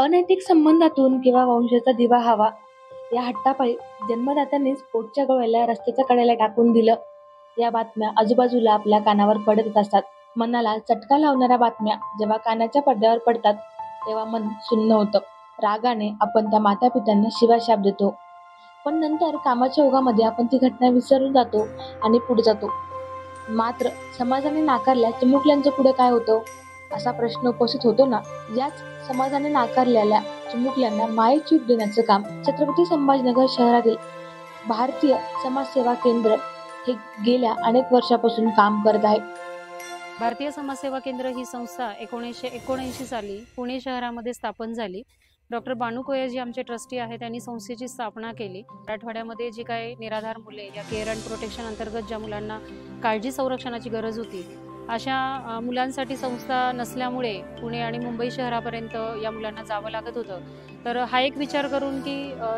अनैतिक संबंधातून किंवा वंशाचा दिवा हवा या हट्टापायी जन्मदात्यांनीच पोटच्या गोळ्याला रस्त्याच्या कडेला टाकून दिलं. या बातम्या आजूबाजूला आपल्या कानावर पडत येत असतात. मनाला चटका लावणाऱ्या बातम्या जेव्हा कानाच्या पडद्यावर पडतात तेव्हा मन सुन्न होतं. रागाने आपण त्या मातापित्यांना शिवाशाप देतो, पण नंतर कामाच्या ओघामध्ये आपण ती घटना विसरून जातो आणि पुढे जातो. मात्र समाजाने नाकारल्या चिमुकल्यांचं पुढे काय होतं असा प्रश्न उपस्थित होतो ना. याच समाजाने नाकारलेल्या चिमुकल्यांना मायेची चूप देण्याचं काम छत्रपती संभाजीनगर शहरातील भारतीय समाज सेवा केंद्र हे गेल्या अनेक वर्षापासून काम करत आहे. भारतीय समाज सेवा केंद्र ही संस्था 1979 साली पुणे शहरामध्ये स्थापन झाली. डॉक्टर बानू कोया जी आमचे ट्रस्टी आहेत त्यांनी संस्थेची स्थापना केली. मराठवाड्यामध्ये जी काही निराधार मुले या केअर अँड प्रोटेक्शन अंतर्गत ज्या मुलांना काळजी संरक्षणाची गरज होती अशा मुलांसाठी संस्था नसल्यामुळे पुणे आणि मुंबई शहरापर्यंत या मुलांना जावं लागत होतं. तर हा एक विचार करून की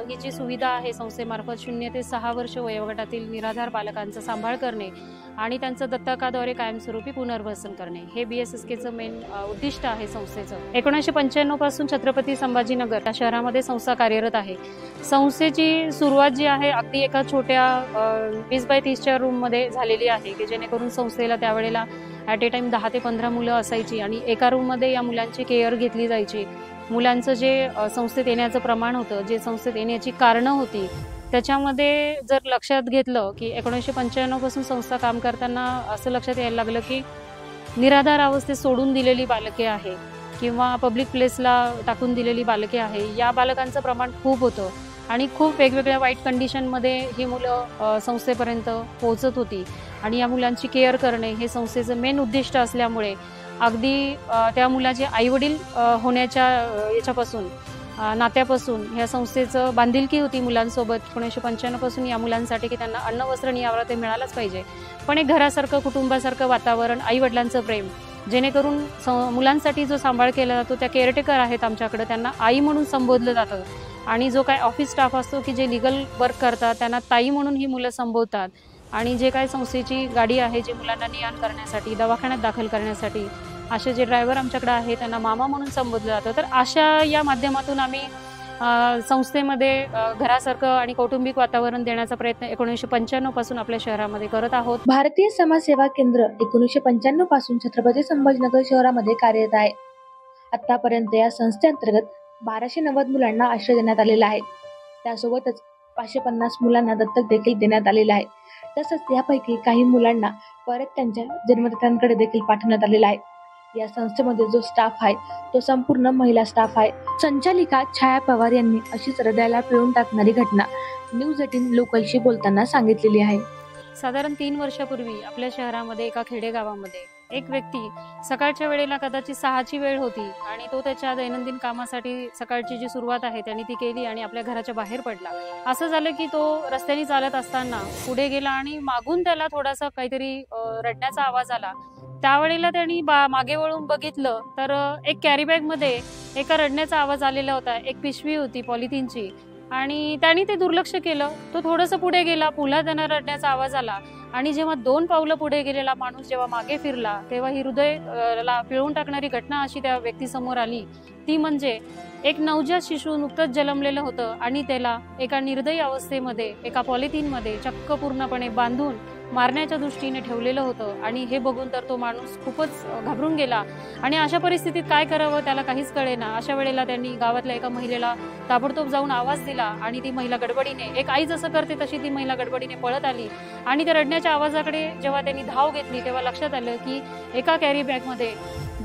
ही जी सुविधा आहे संस्थेमार्फत 0 ते 6 वर्ष वयोगटातील निराधार बालकांचा सांभाळ करणे आणि त्यांचं दत्तकाद्वारे कायमस्वरूपी पुनर्वसन करणे हे BSSKचं मेन उद्दिष्ट आहे संस्थेचं. 1995 पासून छत्रपती संभाजीनगर या शहरामध्ये संस्था कार्यरत आहे. संस्थेची सुरुवात जी आहे अगदी एका छोट्या 20 बाय 30च्या रूममध्ये झालेली आहे की जेणेकरून संस्थेला त्यावेळेला ॲट ए टाइम 10 ते 15 मुलं असायची आणि एका रूममध्ये या मुलांची केअर घेतली जायची. मुलांचं जे संस्थेत येण्याचं प्रमाण होतं, जे संस्थेत येण्याची कारणं होती, त्याच्यामध्ये जर लक्षात घेतलं की 1995 पासून संस्था काम करताना असं लक्षात यायला लागलं की निराधार अवस्थेत सोडून दिलेली बालके आहे किंवा पब्लिक प्लेसला टाकून दिलेली बालके आहे, या बालकांचं प्रमाण खूप होतं आणि खूप वेगवेगळ्या वाईट कंडिशनमध्ये ही मुलं संस्थेपर्यंत पोहोचत होती आणि या मुलांची केअर करणे हे संस्थेचं मेन उद्दिष्ट असल्यामुळे अगदी त्या मुलाचे आईवडील होण्याच्या याच्यापासून नात्यापासून ह्या संस्थेचं बांधिलकी होती मुलांसोबत. 1995 पासून या मुलांसाठी की त्यांना अन्न वस्त्र निवारा ते मिळालंच पाहिजे, पण एक घरासारखं कुटुंबासारखं वातावरण, आईवडिलांचं प्रेम, जेणेकरून मुलांसाठी जो सांभाळ केला जातो त्या केअरटेकर आहेत आमच्याकडे, त्यांना आई म्हणून संबोधलं जातं आणि जो काय ऑफिस स्टाफ असतो की जे लिगल वर्क करतात त्यांना ताई म्हणून ही मुलं संबोधतात आणि जे काय संस्थेची गाडी आहे जे मुलांना ने-आण करण्यासाठी, दवाखान्यात दाखल करण्यासाठी असे जे ड्रायव्हर आमच्याकडे आहेत त्यांना मामा म्हणून संबोधलं जातं. तर अशा या माध्यमातून आम्ही संस्थेमध्ये घरासारखं आणि कौटुंबिक वातावरण देण्याचा प्रयत्न 1995 पासून आपल्या शहरामध्ये करत आहोत. भारतीय समाज सेवा केंद्र 1995 पासून छत्रपती संभाजीनगर शहरामध्ये कार्यरत आहे. आतापर्यंत या संस्थेअंतर्गत 1290 मुलांना आश्रय देण्यात आलेला आहे. त्यासोबतच 550 मुलांना दत्तक देखील देण्यात आलेलं आहे. तसंच यापैकी काही मुलांना परत त्यांच्या जन्मदात्यांकडे देखील पाठवण्यात आलेला आहे. या संस्थेमध्ये जो स्टाफ आहे तो संपूर्ण महिला स्टाफ आहे. संचालिका छाया पवार यांनी अशीच हृदयाला पिळून टाकणारी घटना न्यूज 18 लोकलशी बोलताना सांगितलेली आहे. साधारण 3 वर्षापूर्वी आपल्या शहरामध्ये एका खेडेगावामध्ये एक व्यक्ती सकाळच्या वेळेला कदाचित 6ची वेळ होती आणि तो त्याच्या दैनंदिन कामासाठी सकाळची जी सुरुवात आहे त्यांनी ती केली आणि आपल्या घराच्या बाहेर पडला. असं झालं की तो रस्त्याने चालत असताना पुढे गेला आणि मागून त्याला थोडासा काहीतरी रडण्याचा आवाज आला. त्यावेळेला त्यांनी मागे वळून बघितलं तर एक कॅरीबॅगमध्ये एका रडण्याचा आवाज आलेला होता. एक पिशवी होती पॉलिथिनची आणि त्यांनी ते दुर्लक्ष केलं. तो थोडंसं पुढे गेला, पुन्हा त्यांना रडण्याचा आवाज आला आणि जेव्हा 2 पावलं पुढे गेलेला माणूस जेव्हा मागे फिरला तेव्हा ही हृदयाला पिळून टाकणारी घटना अशी त्या व्यक्तीसमोर आली. ती म्हणजे एक नवजात शिशू नुकतंच जन्मलेलं होतं आणि त्याला एका निर्दयी अवस्थेमध्ये एका पॉलिथिनमध्ये चक्क पूर्णपणे बांधून मारण्याच्या दृष्टीने ठेवलेलं होतं आणि हे बघून तर तो माणूस खूपच घाबरून गेला आणि अशा परिस्थितीत काय करावं त्याला काहीच कळेना. अशा वेळेला त्यांनी गावातल्या एका महिलेला ताबडतोब जाऊन आवाज दिला आणि ती महिला गडबडीने, एक आई जसं करते तशी ती महिला गडबडीने पळत आली आणि त्या रडण्याच्या आवाजाकडे जेव्हा त्यांनी धाव घेतली तेव्हा लक्षात आलं की एका कॅरी बॅगमध्ये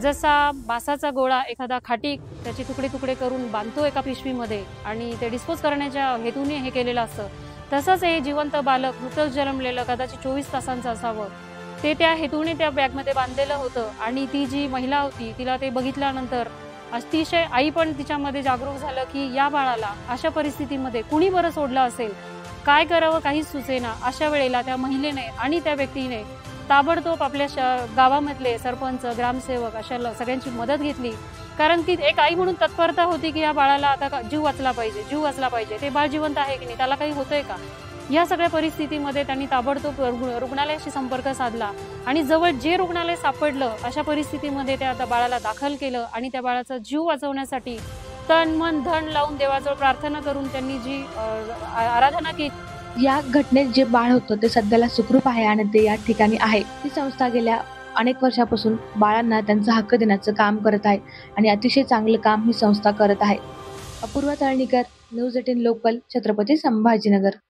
जसा बासाचा गोळा एखादा खाटीक त्याचे तुकडे तुकडे करून बांधतो एका पिशवीमध्ये आणि ते डिस्पोज करण्याच्या हेतूने हे केलेलं असतं, तसंच हे जिवंत बालक नुकतंच जन्मलेलं कदाचित 24 तासांचं असावं ते त्या हेतूने त्या बॅगमध्ये बांधलेलं होतं. आणि ती जी महिला होती तिला ते बघितल्यानंतर अतिशय आई पण तिच्यामध्ये जागरूक झालं की या बाळाला अशा परिस्थितीमध्ये कुणी बरं सोडलं असेल, काय करावं काहीच सुचेना. अशा वेळेला त्या महिलेने आणि त्या व्यक्तीने ताबडतोब आपल्या गावामधले सरपंच, ग्रामसेवक अशा सगळ्यांची मदत घेतली, कारण ती एक आई म्हणून तत्परता होती की या बाळाला आता जीव वाचला पाहिजे. ते बाळ जिवंत आहे की नाही, त्याला काही होतंय का, या सगळ्या परिस्थितीमध्ये त्यांनी ताबडतोब रुग्णालयाशी संपर्क साधला आणि जवळ जे रुग्णालय सापडलं अशा परिस्थितीमध्ये त्या बाळाला दाखल केलं आणि त्या बाळाचा जीव वाचवण्यासाठी तन मन धन लावून देवाजवळ प्रार्थना करून त्यांनी जी आराधना केली. या घटनेत जे बाळ होतं ते सध्याला सुखरूप आहे आणि ते या ठिकाणी आहे. ही संस्था गेल्या अनेक वर्षापासून बाळांना त्यांचा हक्क देण्याचं काम करत आहे आणि अतिशय चांगलं काम ही संस्था करत आहे. Apurva Talnikar, news 18 local, Chhatrapati Sambhajinagar.